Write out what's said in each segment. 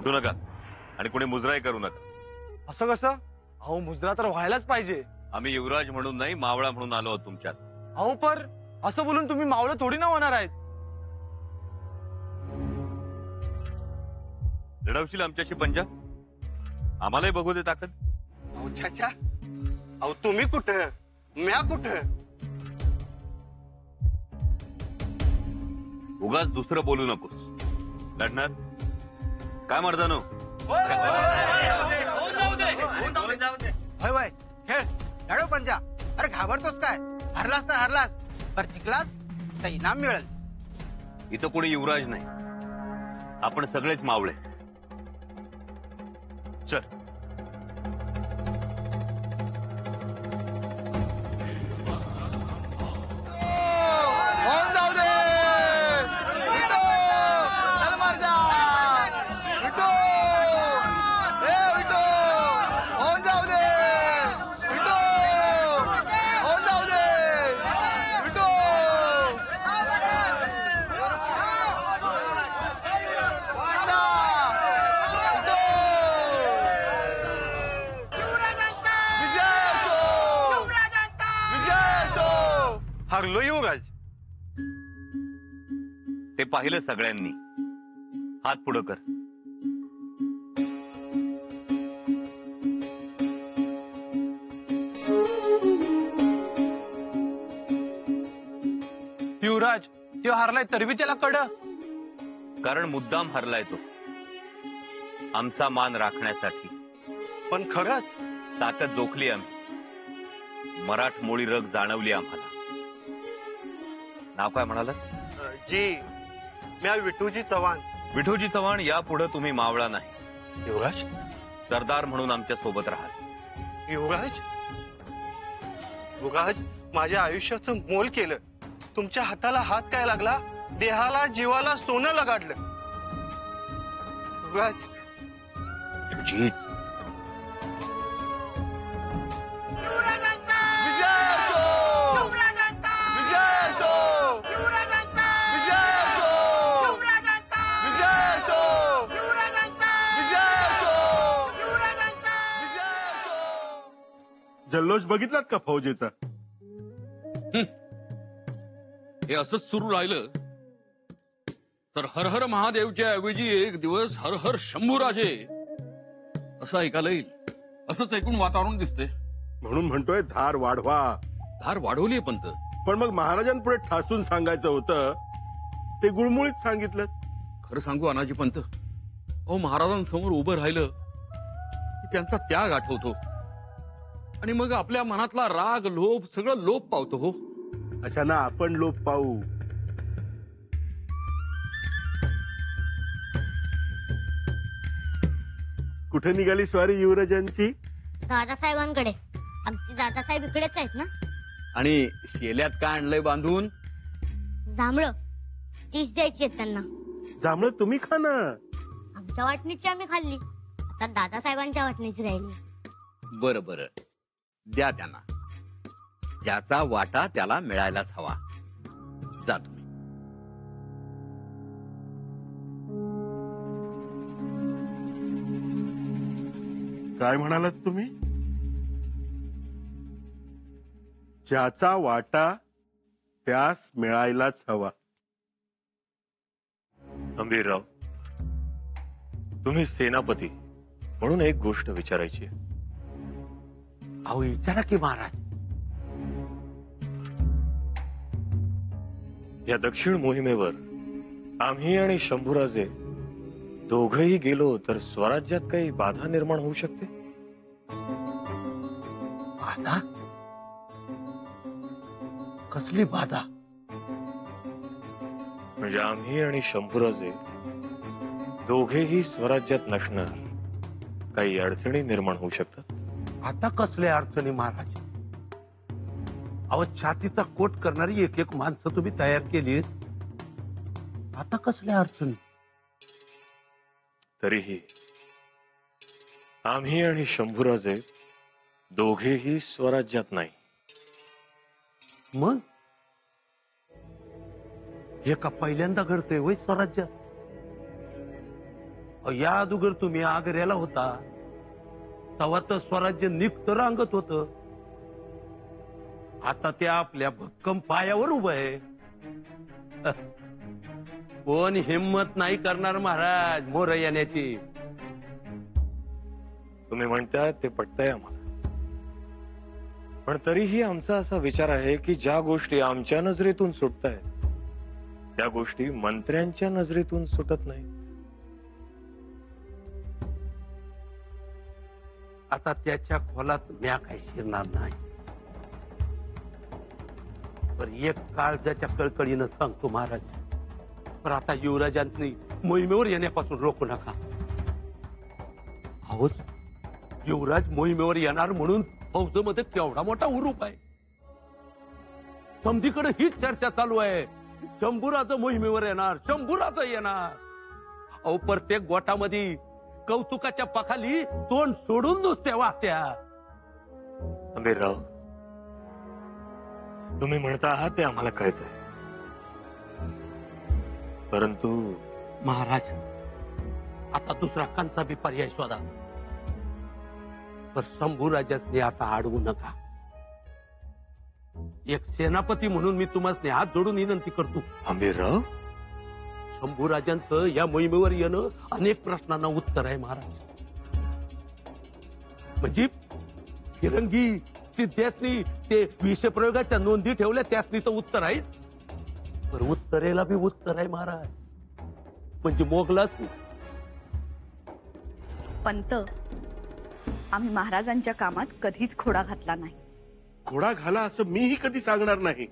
उठू नका आणि कोणी मुजराही करू नका। असं कसं? अहो मुजरा तर व्हायलाच पाहिजे। आम्ही युवराज म्हणून नाही, मावळा म्हणून आलो आहोत तुमच्यात। अहो पर असं बोलून तुम्ही मावळं थोडी ना होणार आहेत। लढवशील आमच्याशी पंजा? आम्हालाही बघू दे ताकद। अहो छाछा, अहो तुम्ही कुठं म्या कुठं? उगाच दुसरं बोलू नकोस। लढणार काय मर्दानो? होय होय खेळ लढव पंजा। अरे घाबरतोस काय? हरलास तर हरलास, पर जिंकलास तर इनाम मिळेल। इथं कोणी युवराज नाही, आपण सगळेच मावळे। चल होऊन जाऊ दे। विठू, चल मारजा। विठू, ए विठू, होऊन जाऊ दे। विठू, होऊन जाऊ दे। विठू, वाटा। विठू, विजय असो, विजय असो। हरलो युवराज। ते पाहिलं सगळ्यांनी। हात पुढं कर। युवराज तो हारलाय तरी बी त्याला कड। कारण मुद्दाम हरलाय तो, आमचा मान राखण्यासाठी। पण खरंच ताकद जोखली आम्ही, मराठमोळी रग जाणवली आम्हाला। नाव काय म्हणाल? जी म्या विठूजी चव्हाण। विठोजी चव्हाण, यापुढे तुम्ही मावळा नाही, युवराज, सरदार म्हणून आमच्या सोबत राहा। युवराज, युवराज माझ्या आयुष्याचं मोल केलं। तुमच्या हाताला हात काय लागला, देहाला जीवाला सोनं लगाडलं। युवराज, विजय असो, विजय असो, विजय असो, विजय असो, विजय असो, विजय असो। जल्लोष बघितलात का फौजेचा? हे असंच सुरू राहिलं तर हर हर महादेवच्या ऐवजी एक दिवस हर हर शंभूराजे असं ऐकायला येईल। असंच ऐकून वातावरण दिसते। म्हणून म्हणतोय धार वाढवा। धार वाढवलीये पंत, पण मग महाराजांपुढे ठासून सांगायचं होतं, ते गुळमुळीत सांगितलं। खरं सांगू अनाजी पंत, अहो महाराजांसमोर उभं राहिलं की त्यांचा त्याग आठवतो आणि मग आपल्या मनातला राग लोभ सगळं लोप पावतो। हो, अशाना आपण लोप पाहू। कुठे निघाली स्वारी युवराजांची? दादासाहेबांकडे। आमचे दादासाहेब इकडेच आहेत ना। आणि शेल्यात काय आणलंय बांधून? जांभळं 30 द्यायची आहेत त्यांना। जांभळं तुम्ही खा ना। आमच्या वाटणीची आम्ही खाल्ली, आता दादासाहेबांच्या वाटणीची राहिली। बरं बरं, द्या त्यांना। ज्याचा वाटा त्याला मिळायलाच हवा। जा तुम्ही। काय म्हणालात तुम्ही? ज्याचा वाटा त्यास मिळायलाच हवा। गंभीरराव, तुम्ही सेनापती म्हणून एक गोष्ट विचारायची आहे। अहो विचारा की महाराज। या दक्षिण मोहिमेवर आम्ही आणि शंभूराजे दोघही गेलो तर स्वराज्यात काही बाधा निर्माण होऊ शकते? बाधा? कसली बाधा? म्हणजे आम्ही आणि शंभूराजे दोघेही स्वराज्यात नसणार, काही अडचणी निर्माण होऊ शकतात? आता कसल्या अडचणी महाराज? अहो छातीचा कोट करणारी एक एक माणसं तुम्ही तयार केली, आता कसल्या अडचणी? तरीही आम्ही आणि शंभूराजे दोघेही स्वराज्यात नाही। मग हे का पहिल्यांदा घडतंय वय स्वराज्यात? या अगोदर तुम्ही आग्र्याला होता तेव्हा तर स्वराज्य निक्त रांगत होत. आता ते आपल्या भक्कम पायावर उभं आहे. कोण हिम्मत नाही करणार महाराज मोर येण्याची. तुम्ही म्हणताय ते पटतंय आम्हाला, पण तरीही आमचा असा विचार आहे की ज्या गोष्टी आमच्या नजरेतून सुटतायत त्या गोष्टी मंत्र्यांच्या नजरेतून सुटत नाही. आता त्याच्या खोलात म्या काही शिरणार नाही. पण एक काळजाच्या कळकळीनं सांगतो महाराज, पण आता युवराजांनी मोहिमेवर येण्यापासून रोखू नका. अहोच युवराज मोहिमेवर येणार म्हणून फौजमध्ये केवढा मोठा उरूप आहे. समधीकडे हीच चर्चा चालू आहे. शंभूराज मोहिमेवर येणार, शंभूराज येणार. अहो प्रत्येक गोटामध्ये कौतुकाच्या पाखाली तोंड सोडून नुसत्या वाहत्या. आंबेराव, तुम्ही म्हणता आहात ते आम्हाला कळतंय, परंतु महाराज आता दुसरा कांचा बी पर्याय शोधा. पर शंभूराजासने आता अडवू नका. एक सेनापती म्हणून मी तुम्हाला हात जोडून विनंती करतो. आंबेराव, शंभूराजांचं या मोहिमेवर येणं अनेक प्रश्नांना उत्तर आहे महाराज. म्हणजे फिरंगी सिद्धेसनी ते विषप्रयोगाच्या नोंदी ठेवल्या त्यासनी तर उत्तर आहे, पण उत्तरेला बी उत्तर आहे महाराज. म्हणजे मोगलाच पंत, आम्ही महाराजांच्या कामात कधीच खोडा घातला नाही. घोडा घाला असं मीही कधी सांगणार नाही,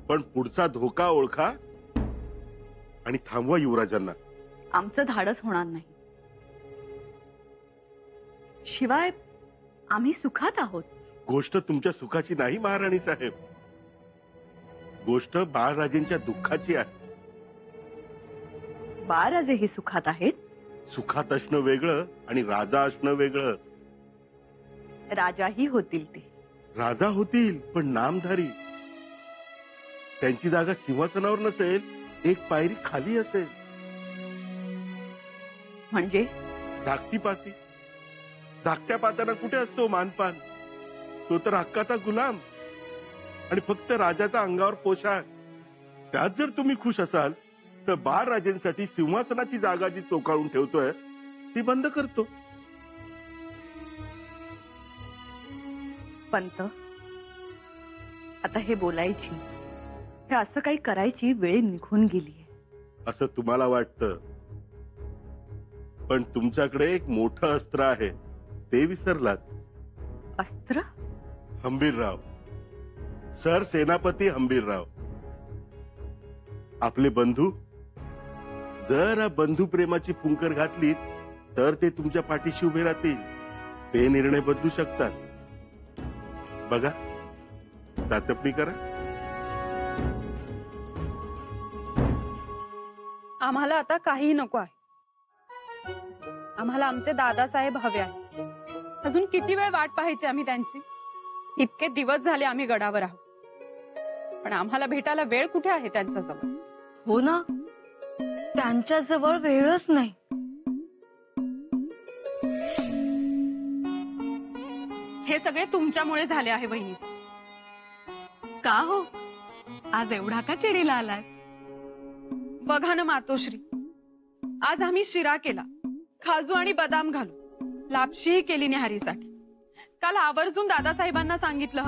पण पुढचा धोका ओळखा आणि थांबवा युवराजांना. आमचं धाडस होणार नाही. शिवाय आम्ही सुखात आहोत. गोष्ट तुमच्या सुखाची नाही महाराणी साहेब, गोष्ट बाळराजेंच्या दुःखाची आहे. बाळराजे ही सुखात आहेत. सुखात असणं वेगळं आणि राजा असणं वेगळं. राजाही होतील ते. राजा होतील पण नामधारी. त्यांची जागा सिंहासनावर नसेल, एक पायरी खाली असेल. म्हणजे धाकटी पाती. धाकट्या पात्यांना कुठे असतो मानपान? तो तर हक्काचा गुलाम आणि फक्त राजाचा अंगावर पोशाख. त्यात जर तुम्ही खुश असाल तर बाळराजेंसाठी सिंहासनाची जागा जी चोकाळून ठेवतोय ती बंद करतो. पंत, आता हे बोलायची, हे असं काही करायची वेळ निघून गेली. असं तुम्हाला वाटतं, पण तुमच्याकडे एक मोठं अस्त्र आहे, ते विसरलात. अस्त्र? हंबीरराव, सर सेनापती हंबीरराव. आपले बंधू. जर बंधू प्रेमाची फुंकर घातली तर ते तुमच्या पाठीशी उभे राहतील. ते निर्णय बदलू शकतात. बघा, चाचपणी करा. आम्हाला आता काही नको आहे. आम्हाला आमचे दादासाहेब हवे आहे. अजून किती वेळ वाट पाहायची आम्ही त्यांची? इतके दिवस झाले आम्ही गडावर आहोत, पण आम्हाला भेटायला वेळ कुठे आहे त्यांच्याजवळ? हो ना, त्यांच्याजवळ वेळच नाही. हे सगळे तुमच्यामुळे झाले आहे बहिणी. का हो, आज एवढा का चिडीला आलाय? बघा ना मातोश्री, आज आम्ही शिरा केला, खाजू आणि बदाम घालू, लापशीही केली निहारीसाठी. काल आवर्जून दादासाहेबांना सांगितलं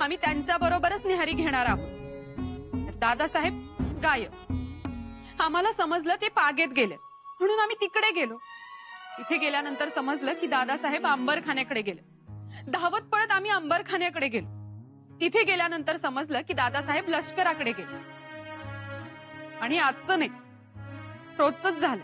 आम्ही त्यांच्या बरोबरच निहारी घेणार आहोत. दादासाहेब गायब. आम्हाला समजलं ते पागेत गेले, म्हणून आम्ही तिकडे गेलो. तिथे गेल्यानंतर समजलं की दादासाहेब अंबरखान्याकडे गेले. धावत पळत आम्ही अंबरखान्याकडे गेलो. तिथे गेल्यानंतर समजलं की दादासाहेब लष्कराकडे गेले. आणि आजचं नाही, रोजच झालं.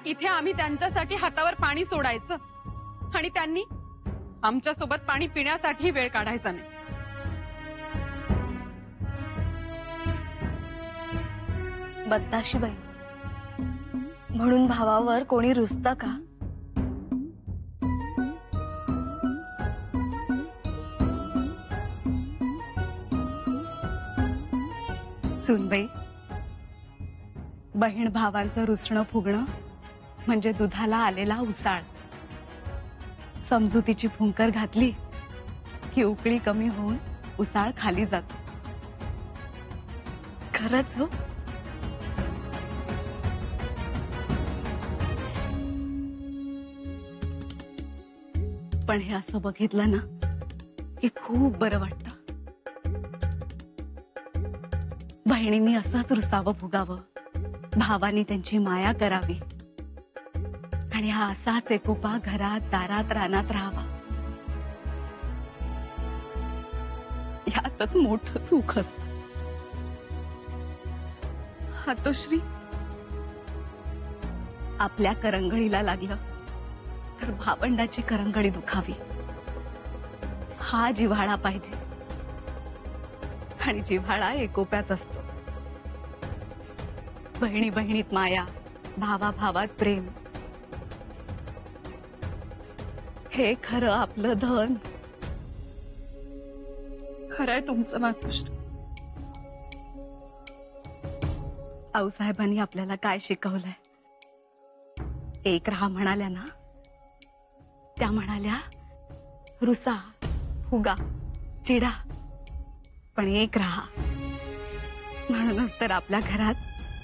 इथे आम्ही त्यांच्यासाठी हातावर पाणी सोडायचं आणि त्यांनी आमच्या सोबत पाणी पिण्यासाठी वेळ काढायचा नाही. बत्ताशीबाई, म्हणून भावावर कोणी रुसतं का? सुनबाई, बहीण भावांचं रुसणं फुगणं म्हणजे दुधाला आलेला उसाळ. समजुतीची फुंकर घातली की उकळी कमी होऊन उसाळ खाली जातो. खरंच हो. पण हे असं बघितलं ना की खूप बरं वाटतं. बहिणींनी असंच रुसावं फुगावं, भावानी त्यांची माया करावी आणि हा असाच एकोपा घरात दारात रानात राहावा. यातच मोठं सुख असतं. मातोश्री, आपल्या करंगळीला लागलं तर भावंडाची करंगळी दुखावी, हा जिव्हाळा पाहिजे. आणि जिव्हाळा एकोप्यात असतो. बहिणी बहिणीत माया, भावा भावात प्रेम, हे खरं आपलं धन. खरंय तुमचं मातोश्री. आऊसाहेबांनी आपल्याला काय शिकवलंय? एक राहा म्हणाल्या ना, त्या म्हणाल्या रुसा फुगा चिडा पण एक राहा. म्हणूनच तर आपल्या घरात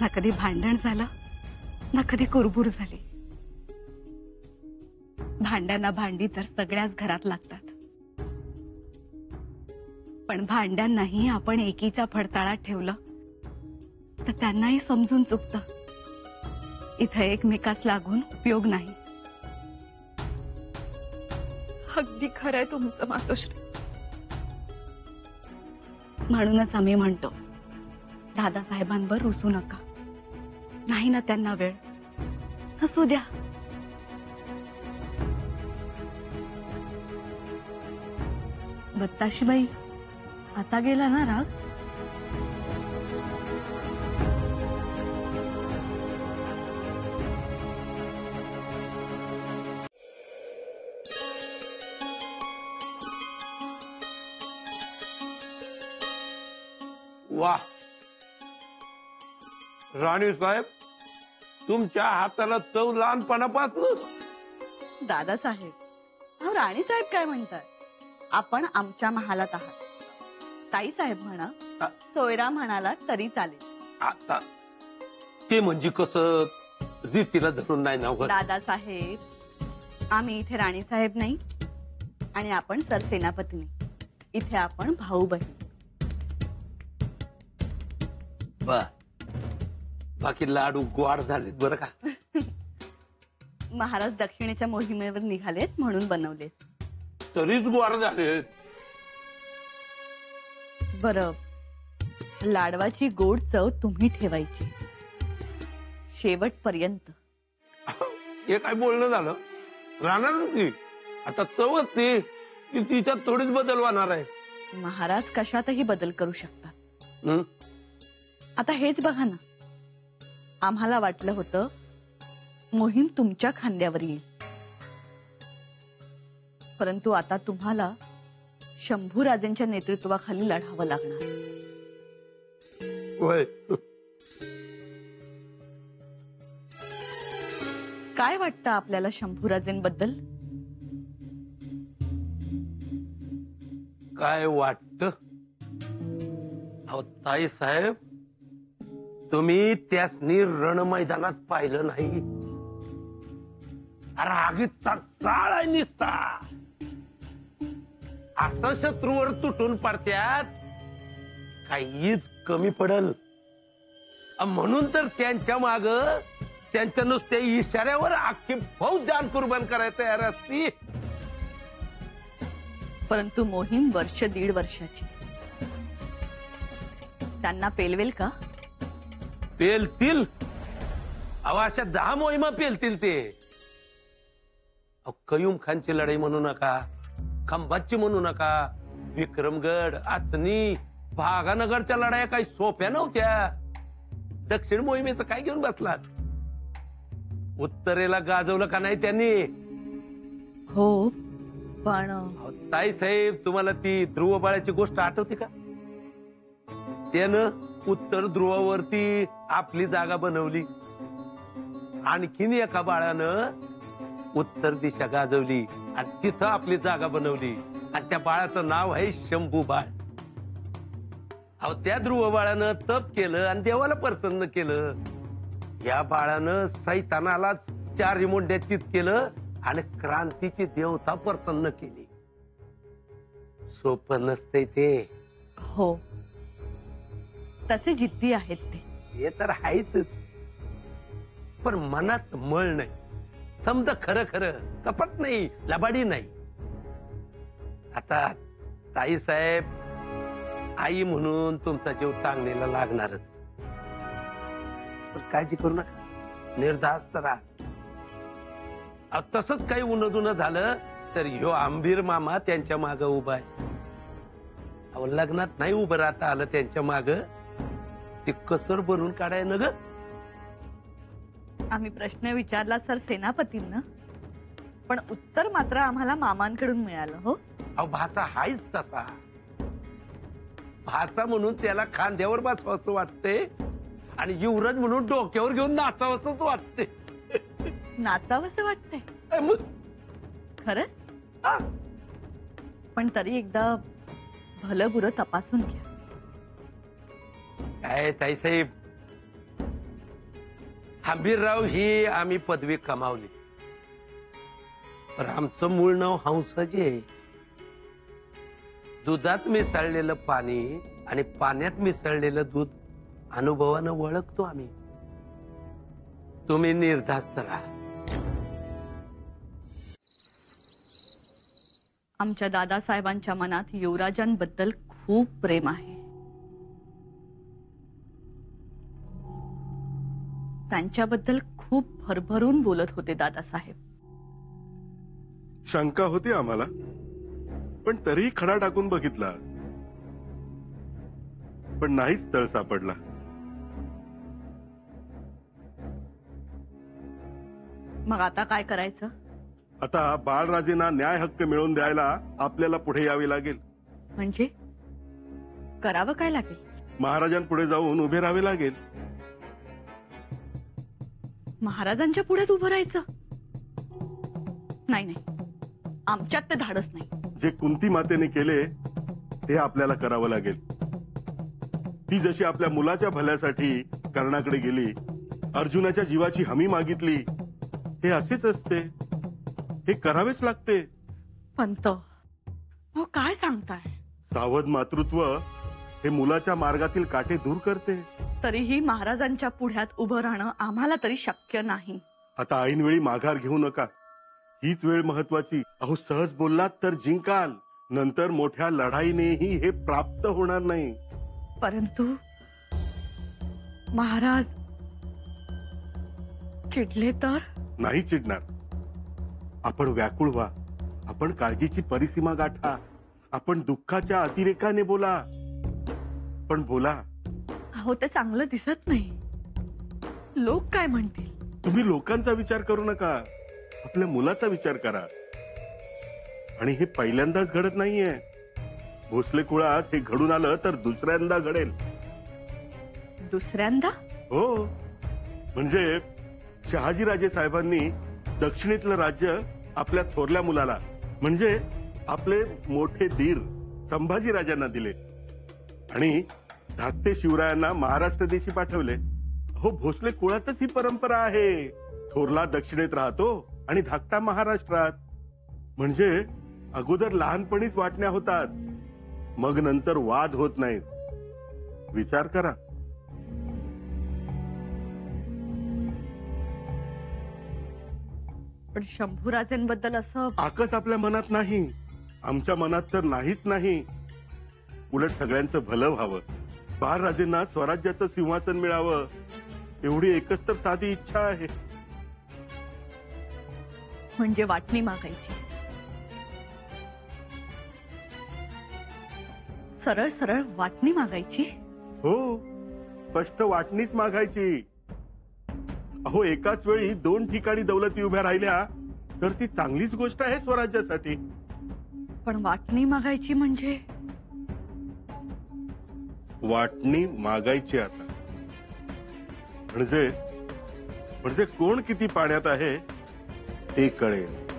ना कधी भांडण झालं ना कधी कुरबुर झाली. भांड्यांना भांडी तर सगळ्याच घरात लागतात, पण भांड्यांनाही आपण एकीच्या फडताळात ठेवलं तर त्यांनाही समजून चुकतं. इथं एकमेकास लागून उपयोग नाही. अगदी खरंय तुमचं मातोश्री. म्हणूनच आम्ही म्हणतो, दादासाहेबांवर रुसू नका. नाही ना त्यांना वेळ, हसू द्या. बत्ताशीबाई, आता गेला ना राग? वा, राणी साहेब, तुमच्या हाताला चव लहानपणापासून. दादासाहेब, अहो राणीसाहेब काय म्हणतात? आपण आमच्या महालात आहात. ताईसाहेब म्हणा, सोयरा म्हणाला तरी चालेल. आता ते म्हणजे कसं, रीतीला धरून नाही ना. दादासाहेब, आम्ही इथे राणीसाहेब नाही आणि आपण सरसेनापती नाही. इथे आपण भाऊ बहीण. बाकी लाडू गोड झालेत बरं का. महाराज दक्षिणेच्या मोहिमेवर निघालेत म्हणून बनवलेत. तरीच गोड झालेत. बरं, लाडवाची गोड चव तुम्ही ठेवायची शेवटपर्यंत. हे काय बोलणं झालं? राहणार ती आता चवच ती की तिच्यात थोडीच बदल होणार आहे. महाराज कशातही बदल करू शकतात. हं? आता हेच बघा ना, आम्हाला वाटलं होतं मोहीम तुमच्या खांद्यावर येईल, परंतु आता तुम्हाला शंभूराजेंच्या नेतृत्वाखाली लढावं लागणार. होय. काय वाटतं आपल्याला शंभूराजेंबद्दल? काय वाटत? ताई साहेब, तुम्ही त्यासनी रण मैदानात पाहिलं नाही. रागीचा चाळ आहे निसता. असं शत्रूवर तुटून पडत्यात काहीच कमी पडल. म्हणून तर त्यांच्या माग त्यांच्या नुसत्या इशाऱ्यावर अख्खी फौज जान कुर्बान करायला तयार असती. परंतु मोहीम वर्ष दीड वर्षाची. त्यांना पेलवेल का? पेलतील. अशा 10 मोहिमा पेलतील ते. कयूम खानची लढाई म्हणू नका, खंभातची म्हणू नका, विक्रमगड, आचनी, भागानगरच्या लढाया काही सोप्या नव्हत्या. दक्षिण मोहिमेचं काय घेऊन बसलात? उत्तरेला गाजवलं का नाही त्यांनी? हो, पण ताई साहेब, तुम्हाला ती ध्रुव बाळाची गोष्ट आठवते का? त्यानं उत्तर ध्रुवावरती आपली जागा बनवली. आणखीन एका बाळानं उत्तर दिशा गाजवली आणि तिथं आपली जागा बनवली आणि त्या बाळाचं नाव आहे शंभू बाळ. अहो त्या ध्रुव बाळानं तप केलं आणि देवाला प्रसन्न केलं. या बाळानं सैतानालाच 4 मुंड्याचित केलं आणि क्रांतीची देवता प्रसन्न केली. सोपं नसतंय ते. हो, तसे जिद्दी आहेत ते. हे तर आहेच, पण मनात मळ नाही. समजा खरं खरं, कपट नाही, लबाडी नाही. आता ताई साहेब, आई म्हणून तुमचा जीव टांगणीला लागणारच. पण काळजी करू नका, निर्धास्त राहा. तसंच काही उन्हदुन झालं तर ह्यो आंबीर मामा त्यांच्या माग उभा आहे. अहो लग्नात नाही उभं राहता आलं त्यांच्या माग, ते कसर बनवून काढाय न ग. आम्ही प्रश्न विचारला सर सेनापतींना, पण उत्तर मात्र आम्हाला मामांकडून मिळालं. हो, अहो भाचा हायच तसा. भाचा म्हणून त्याला खांद्यावर बसवायचं वाटते आणि युवराज म्हणून डोक्यावर घेऊन नाचावंच वाटते. नाचावंसं वाटतंय खरंच. पण तरी एकदा भलं बुरं तपासून घ्या. काय ताईसाहेब, आंबीरराव ही आम्ही पदवी कमावली, पण आमचं मूळ नाव हंसाजी आहे. दुधात मिसळलेलं पाणी आणि पाण्यात मिसळलेलं दूध अनुभवानं ओळखतो आम्ही. तुम्ही निर्धास्त राहा. आमच्या दादासाहेबांच्या मनात युवराजांबद्दल खूप प्रेम आहे. त्यांच्याबद्दल खूप भरभरून बोलत होते दादासाहेब. शंका होती आम्हाला, पण तरीही खडा टाकून बघितला, पण नाहीच तळ सापडला. मग आता काय करायचं? आता बाळराजेंना न्याय हक्क मिळवून द्यायला आपल्याला पुढे यावे लागेल. म्हणजे करावं काय लागेल? महाराजांपुढे जाऊन उभे राहावे लागेल. महाराजांच्या पुढ्यात उभं राहायचं? नाही नाही, आमच्यात ते धाडस नाही. जे कुंती मातेने केले ते आपल्याला करावं लागेल. ती जशी आपल्या मुलाच्या भल्यासाठी कर्णाकडे गेली, अर्जुनाच्या जीवाची हमी मागितली, हे असेच असते. हे करावेच लागते. पंत, हो काय सांगताय? सावध मातृत्व हे मुलाच्या मार्गातील काटे दूर करते. तरीही महाराजांच्या पुढ्यात उभं राहणं आम्हाला तरी शक्य नाही. आता ऐनवेळी माघार घेऊ नका. हीच वेळ महत्वाची. अहो सहज बोललात तर जिंकाल, नंतर मोठ्या लढाईनेही हे प्राप्त होणार नाही. परंतु महाराज चिडले तर? नाही चिडणार. आपण व्याकुळ व्हा, आपण काळजीची परिसीमा गाठा, आपण दुःखाच्या अतिरेकाने बोला, पण बोला. अहो ते चांगलं दिसत नाही. लोक काय म्हणतील? तुम्ही लोकांचा विचार करू नका, आपल्या मुलाचा विचार करा. आणि हे पहिल्यांदाच घडत नाहीये. भोसले कुळात हे घडून आलं तर दुसऱ्यांदा घडेल. दुसऱ्यांदा? हो, म्हणजे शहाजीराजे साहेबांनी दक्षिणेतलं राज्य आपल्या थोरल्या मुलाला म्हणजे आपले मोठे धीर संभाजी राजांना दिले आणि धाकटे शिवरायांना महाराष्ट्र देशी पाठवले. हो, भोसले कुळातच ही परंपरा आहे. थोरला दक्षिणेत राहतो आणि धाकटा महाराष्ट्रात. म्हणजे अगोदर लहानपणीच वाटण्या होतात, मग नंतर वाद होत नाहीत. विचार करा. पण शंभूराजेंबद्दल असं आकस आपल्या मनात नाही, आमच्या मनात तर नाहीच नाही. उलट सगळ्यांचं भलं व्हावं, बाळराजेंना स्वराज्याचं सिंहासन मिळावं, एवढी एकच तर साधी इच्छा आहे. म्हणजे वाटणी मागायची. सरळ सरळ वाटणी मागायची? हो, स्पष्ट वाटणीच मागायची. अहो एकाच वेळी 2 ठिकाणी दौलती उभ्या राहिल्या तर ती चांगलीच गोष्ट आहे स्वराज्यासाठी. पण वाटणी मागायची म्हणजे वाटणी मागायची आता. म्हणजे कोण किती पाण्यात आहे ते कळेल.